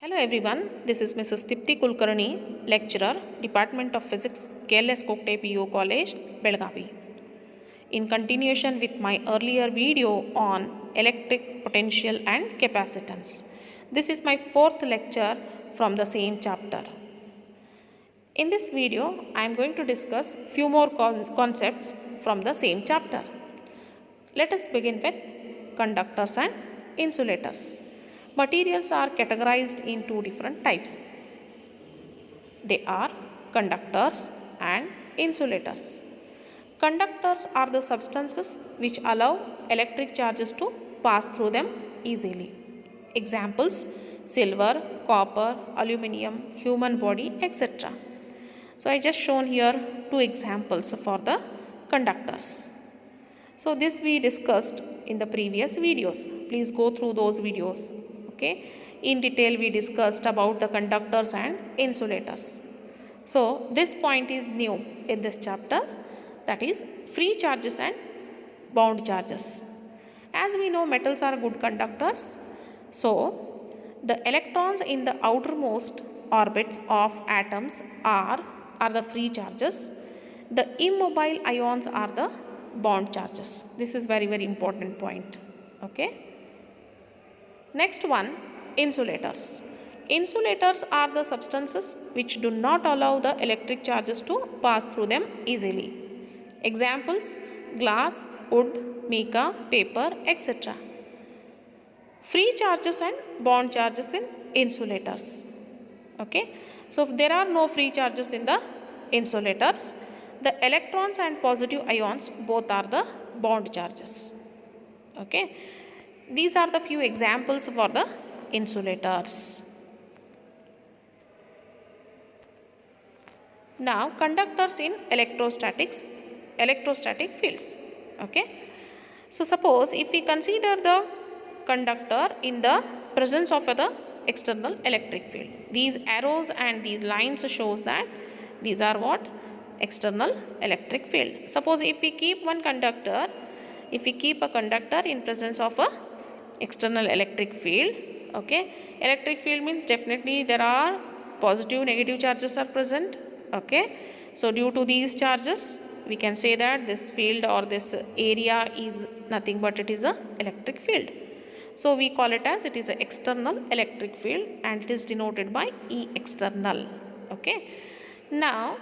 Hello everyone, this is Mrs. Tipti Kulkarni, lecturer, Department of Physics, KLS Kokte PU College, Belgavi. In continuation with my earlier video on electric potential and capacitance. This is my fourth lecture from the same chapter. In this video, I am going to discuss few more concepts from the same chapter. Let us begin with conductors and insulators. Materials are categorized in two different types. They are conductors and insulators. Conductors are the substances which allow electric charges to pass through them easily. Examples: silver, copper, aluminium, human body, etc. So I just shown here two examples for the conductors. So this we discussed in the previous videos. Please go through those videos. Okay. In detail we discussed about the conductors and insulators. So this point is new in this chapter, that is free charges and bound charges. As we know, metals are good conductors. So the electrons in the outermost orbits of atoms are the free charges. The immobile ions are the bound charges. This is very important point. Okay. Next one, insulators. Insulators are the substances which do not allow the electric charges to pass through them easily. Examples: glass, wood, mica, paper, etc. Free charges and bound charges in insulators. Okay. So if there are no free charges in the insulators, the electrons and positive ions both are the bound charges. Okay. These are the few examples for the insulators. Now conductors in electrostatic fields. Okay. So suppose if we consider the conductor in the presence of the external electric field, these arrows and these lines shows that these are what? External electric field. Suppose if we keep a conductor in presence of a external electric field, okay, electric field means definitely there are positive, negative charges are present. Okay, so due to these charges we can say that this field or this area is nothing but it is a electric field. So we call it as it is an external electric field and it is denoted by E external. Okay. Now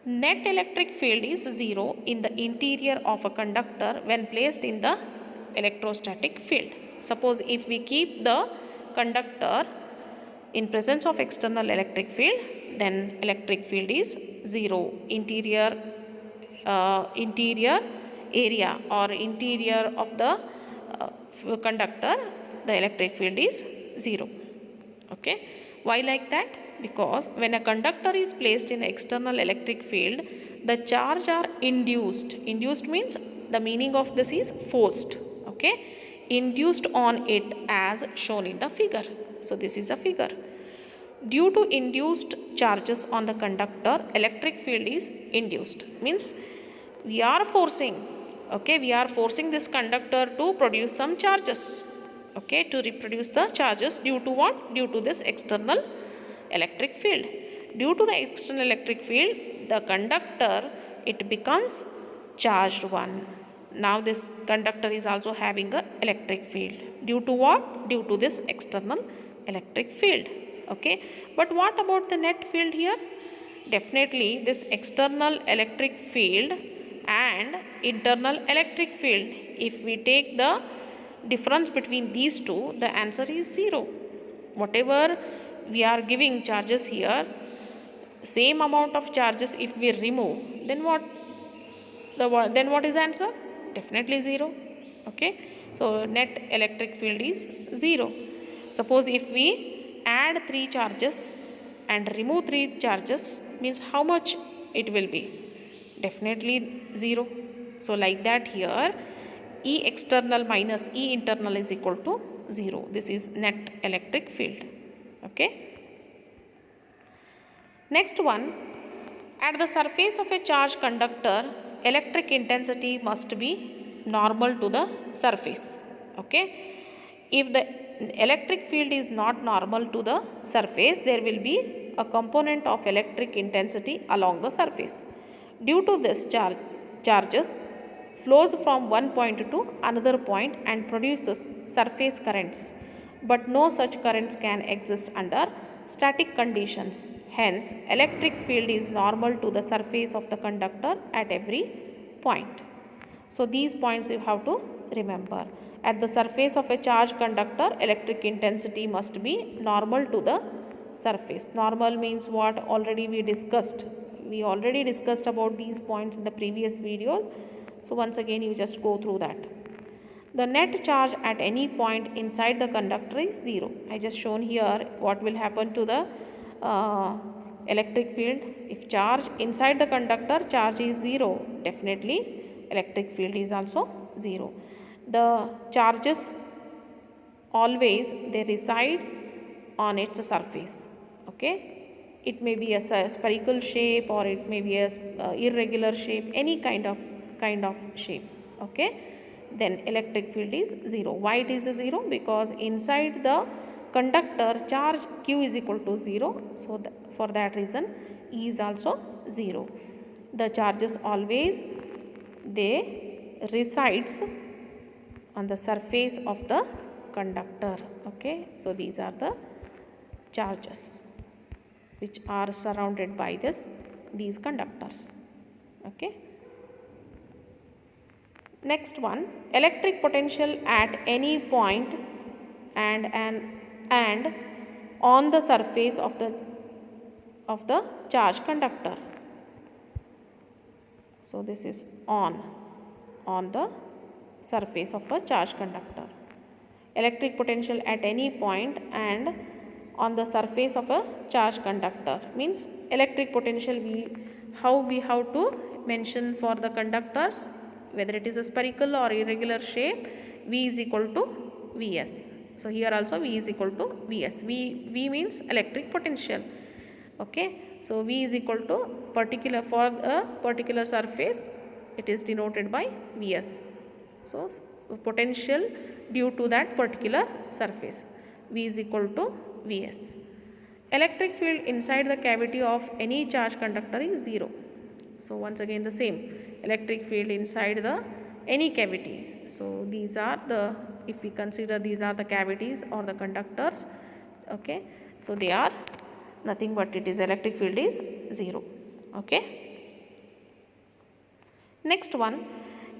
net electric field is 0 in the interior of a conductor when placed in the electrostatic field. Suppose if we keep the conductor in presence of external electric field, then electric field is 0. Interior area or interior of the conductor, the electric field is 0. Okay. Why like that? Because when a conductor is placed in external electric field, the charge are induced. Induced means the meaning of this is forced. Okay. Induced on it as shown in the figure. So this is a figure. Due to induced charges on the conductor, electric field is induced. Means we are forcing. Okay, we are forcing this conductor to produce some charges. Okay, to reproduce the charges due to what? Due to this external electric field. Due to the external electric field, the conductor, it becomes charged one. Now this conductor is also having a electric field. Due to what? Due to this external electric field. Okay. But what about the net field here? Definitely this external electric field and internal electric field, if we take the difference between these two, the answer is 0. Whatever we are giving charges here, same amount of charges if we remove, then what is answer? Definitely 0. Okay. So net electric field is 0. Suppose if we add 3 charges and remove 3 charges, means how much it will be? Definitely 0. So like that here, E external minus E internal is equal to 0. This is net electric field. Okay. Next one, at the surface of a charged conductor, electric intensity must be normal to the surface. Okay. If the electric field is not normal to the surface, there will be a component of electric intensity along the surface. Due to this, charges flows from one point to another point and produces surface currents, but no such currents can exist under static conditions. Hence, electric field is normal to the surface of the conductor at every point. So, these points you have to remember. At the surface of a charged conductor, electric intensity must be normal to the surface. Normal means what? Already we discussed. We already discussed about these points in the previous videos. So, once again you just go through that. The net charge at any point inside the conductor is 0. I just shown here what will happen to the electric field. If charge inside the conductor, charge is 0, definitely electric field is also 0. The charges always they reside on its surface. Okay, it may be a spherical shape or it may be a irregular shape, any kind of shape. Okay, then electric field is 0. Why it is 0? Because inside the conductor charge q is equal to 0. So for that reason E is also 0. The charges always they resides on the surface of the conductor. Okay, so these are the charges which are surrounded by these conductors. Okay, next one, electric potential at any point and on the surface of the charged conductor. So this is on the surface of a charged conductor. Electric potential at any point and on the surface of a charged conductor means electric potential how we have to mention for the conductors, whether it is a spherical or irregular shape, V is equal to Vs. So here also V is equal to Vs. V means electric potential. Okay, so V is equal to particular for a particular surface, it is denoted by Vs. So potential due to that particular surface, V is equal to Vs. Electric field inside the cavity of any charged conductor is 0. So once again the same, electric field inside the any cavity. So these are the, if we consider these are the cavities or the conductors. Okay, so they are nothing but it is electric field is 0. Okay, next one,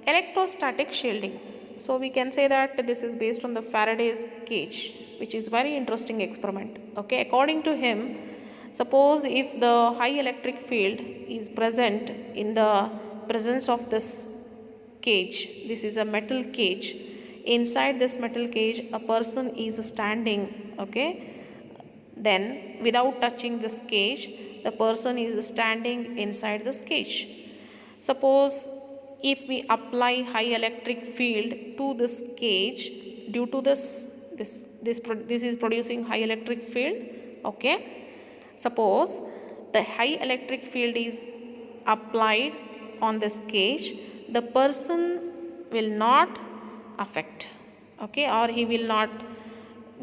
electrostatic shielding. So we can say that this is based on the Faraday's cage, which is very interesting experiment. Okay, according to him, suppose if the high electric field is present in the presence of this cage, this is a metal cage. Inside this metal cage a person is standing. Okay, then without touching this cage, the person is standing inside this cage. Suppose if we apply high electric field to this cage, due to this is producing high electric field. Okay, suppose the high electric field is applied on this cage, the person will not affect. Okay, or he will not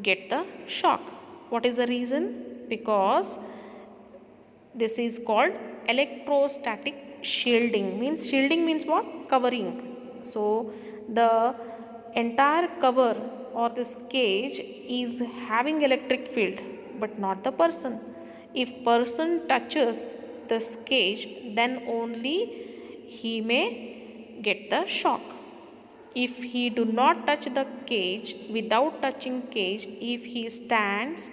get the shock. What is the reason? Because this is called electrostatic shielding. Shielding means what? Covering. So the entire cover or this cage is having electric field but not the person. If person touches this cage, then only he may get the shock. If he do not touch the cage, without touching cage, if he stands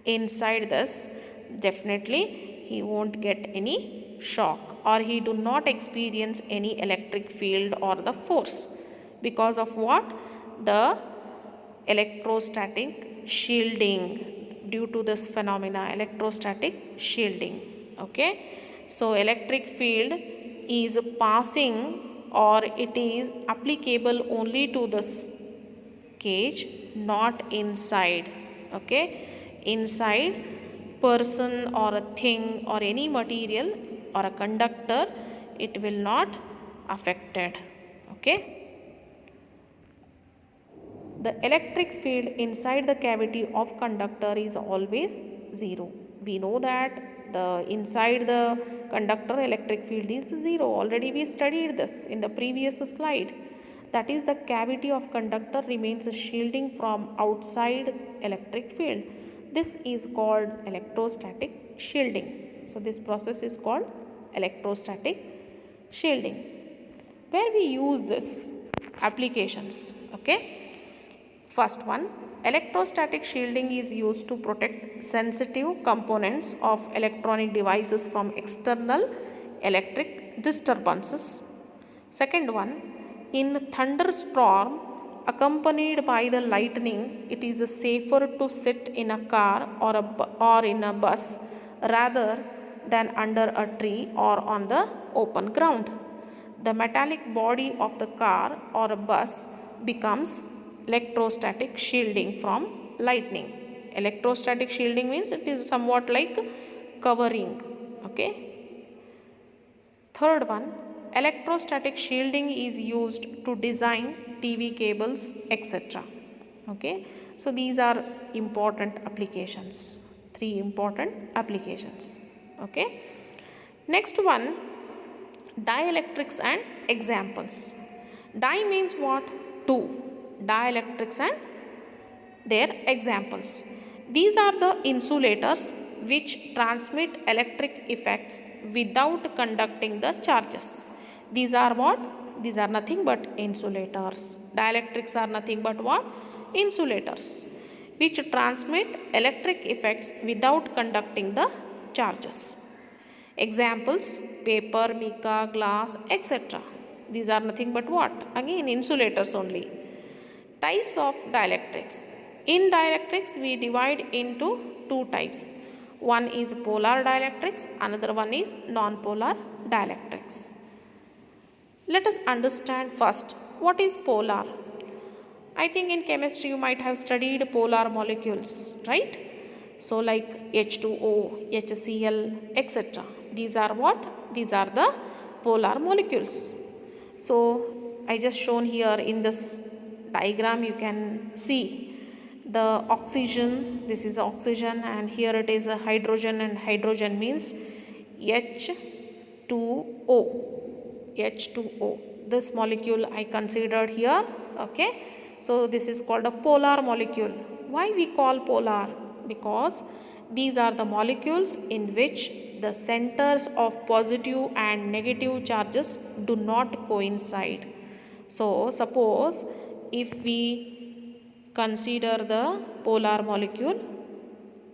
inside this, definitely he won't get any shock or he do not experience any electric field or the force. Because of what? The electrostatic shielding, due to this phenomena, electrostatic shielding. Okay, so electric field is passing or it is applicable only to this cage, not inside. Okay, inside person or a thing or any material or a conductor, it will not affected. Okay, The electric field inside the cavity of conductor is always 0. We know that the inside the conductor electric field is 0. Already we studied this in the previous slide. That is, the cavity of conductor remains shielding from outside electric field. This is called electrostatic shielding. So this process is called electrostatic shielding. Where we use this applications, okay? First one, electrostatic shielding is used to protect sensitive components of electronic devices from external electric disturbances. Second one, in thunderstorm accompanied by the lightning, it is safer to sit in a car or in a bus rather than under a tree or on the open ground. The metallic body of the car or a bus becomes electrostatic shielding from lightning. Electrostatic shielding means it is somewhat like covering, okay? Third one, electrostatic shielding is used to design TV cables, etc. Okay, so these are important applications, 3 important applications. Okay, next one, dielectrics and examples. Die means what? 2. Dielectrics and their examples. These are the insulators which transmit electric effects without conducting the charges. These are what? These are nothing but insulators. Dielectrics are nothing but what? Insulators which transmit electric effects without conducting the charges. Examples: paper, mica, glass, etc. These are nothing but what? Again, insulators only. Types of dielectrics. In dielectrics, we divide into 2 types. One is polar dielectrics, another one is nonpolar dielectrics. Let us understand first what is polar. I think in chemistry you might have studied polar molecules, right? So like H2O, HCl, etc. These are what? These are the polar molecules. So I just shown here in this diagram, you can see the oxygen. This is oxygen, and here it is a hydrogen, and hydrogen means H2O. H2O. This molecule I considered here. Okay, so this is called a polar molecule. Why we call polar? Because these are the molecules in which the centers of positive and negative charges do not coincide. So suppose if we consider the polar molecule,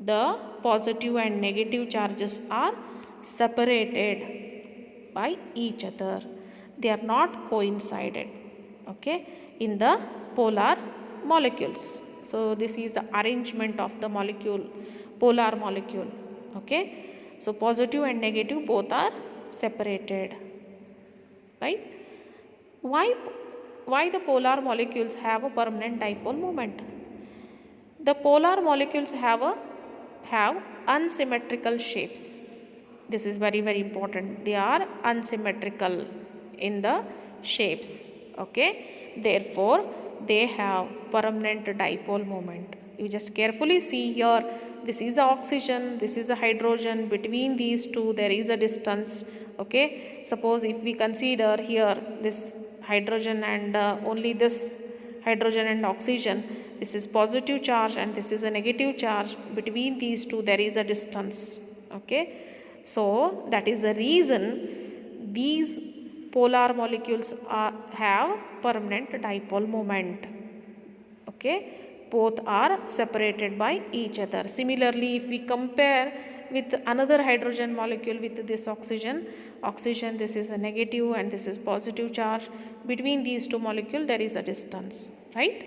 the positive and negative charges are separated by each other. They are not coincided, okay, in the polar molecules. So this is the arrangement of the molecule, polar molecule. Okay, so positive and negative both are separated, right? Why the polar molecules have a permanent dipole moment? The polar molecules have unsymmetrical shapes. This is very important. They are unsymmetrical in the shapes. Okay, therefore they have permanent dipole moment. You just carefully see here, this is a oxygen, this is a hydrogen. Between these two there is a distance. Okay, suppose if we consider here this hydrogen and only this hydrogen and oxygen, this is positive charge and this is a negative charge. Between these two there is a distance. Okay, so that is the reason these polar molecules have permanent dipole moment. Okay, both are separated by each other. Similarly, if we compare with another hydrogen molecule with this oxygen, this is a negative and this is positive charge. Between these two molecules there is a distance, right?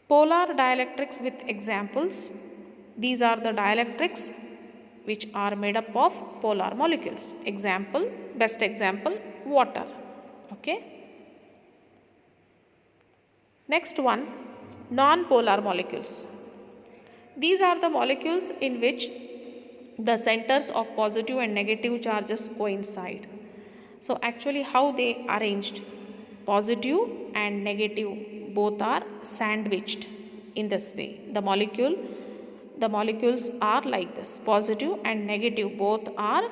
Polar dielectrics with examples. These are the dielectrics which are made up of polar molecules. Example, best example, water. Okay. Next one, non-polar molecules. These are the molecules in which the centers of positive and negative charges coincide. So actually how they arranged? Positive and negative both are sandwiched in this way. The molecules are like this, positive and negative both are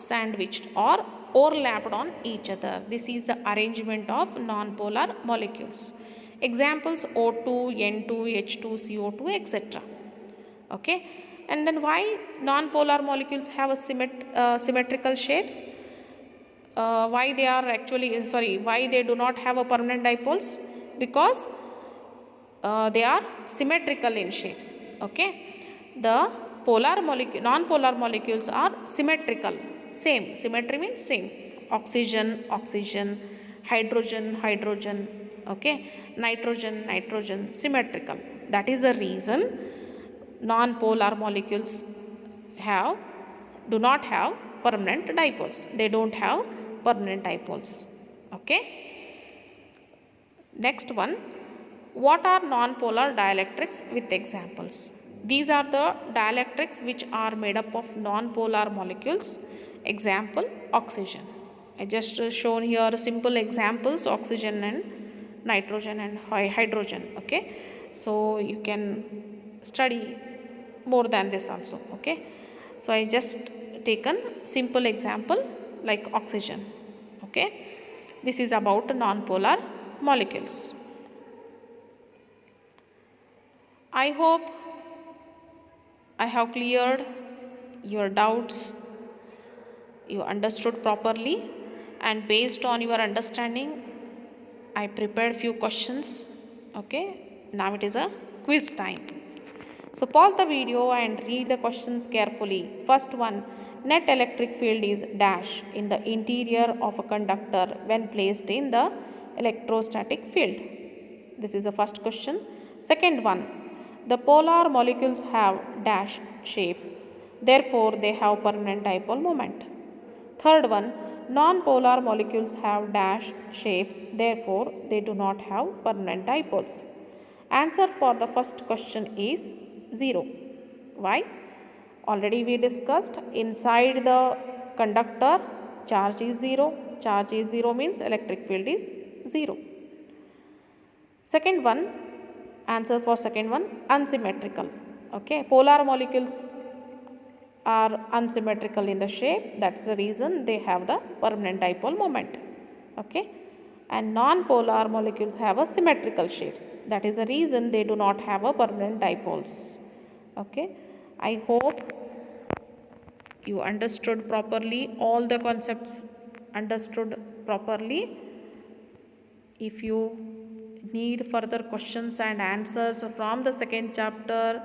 sandwiched or overlapped on each other. This is the arrangement of nonpolar molecules. Examples: O2, N2, H2, CO2, etc. Okay, and then why nonpolar molecules have a symmetrical shapes? Why they do not have a permanent dipoles? Because they are symmetrical in shapes. Okay, the non-polar molecules are symmetrical. Same, symmetry means same. Oxygen, oxygen, hydrogen, hydrogen. Okay, nitrogen, nitrogen, symmetrical. That is the reason non-polar molecules do not have permanent dipoles. They don't have permanent dipoles. Okay. Next one, what are non-polar dielectrics with examples? These are the dielectrics which are made up of non-polar molecules. Example: oxygen. I just shown here simple examples: oxygen and nitrogen and hydrogen. Okay, so you can study more than this also. Okay, so I just taken simple example like oxygen. Okay, this is about non-polar molecules. I hope I have cleared your doubts, you understood properly, and based on your understanding I prepared few questions. Okay, now it is a quiz time. So pause the video and read the questions carefully. First one, net electric field is dash in the interior of a conductor when placed in the electrostatic field. This is the first question. Second one, the polar molecules have dash shapes, therefore they have permanent dipole moment. Third one, non-polar molecules have dash shapes, therefore they do not have permanent dipoles. Answer for the first question is 0. Why? Already we discussed, inside the conductor charge is 0. Charge is 0 means electric field is 0. Second one, answer for second one, unsymmetrical. Okay, polar molecules are unsymmetrical in the shape, that's the reason they have the permanent dipole moment. Okay, and non-polar molecules have a symmetrical shapes, that is the reason they do not have a permanent dipoles. Okay, I hope you understood properly, all the concepts understood properly. If you need further questions and answers from the second chapter,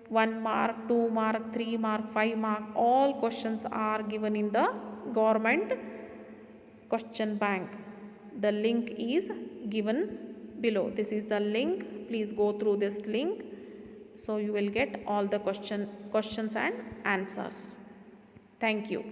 1 mark, 2 mark, 3 mark, 5 mark, all questions are given in the government question bank. The link is given below. This is the link. Please go through this link. So you will get all the questions and answers. Thank you.